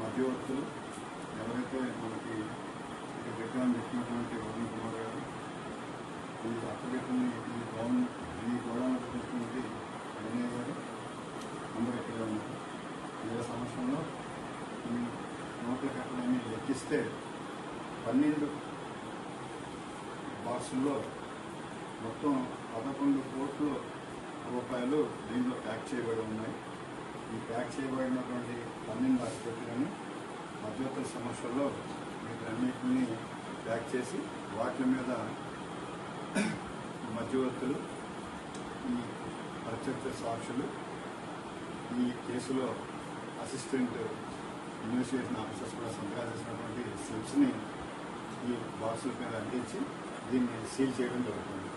మధ్యవర్తులు ఎవరైతే మనకి విగ్రహం పెట్టినటువంటి వరుణ్ కుమార్ గారు ఈ అప్పగట్టుని ఈ గోడౌన్ పెట్టినటువంటి వినయ్ గారు అందరూ ఇక్కడే ఉన్నారు. 7 సంవత్సరంలో ఈ నోట్ల కట్టడాన్ని లెక్కిస్తే 12 బాక్సుల్లో మొత్తం 11 కోట్ల రూపాయలు దీంట్లో ప్యాక్ చేయబడి ఉన్నాయి. ఈ ప్యాక్ చేయబడినటువంటి 12 ఆసుపత్రులను మధ్యవర్తుల సమస్యల్లో వీటన్నిటిని ప్యాక్ చేసి వాటి మీద మధ్యవర్తులు ఈ ప్రత్యక్ష సాక్షులు ఈ కేసులో అసిస్టెంట్ ఇన్వెస్టిగేషన్ ఆఫీసర్స్ కూడా సంతకాలు చేసినటువంటి స్లిప్స్ని ఈ బాక్సుల మీద అందించి దీన్ని సీల్ చేయడం జరుగుతుంది.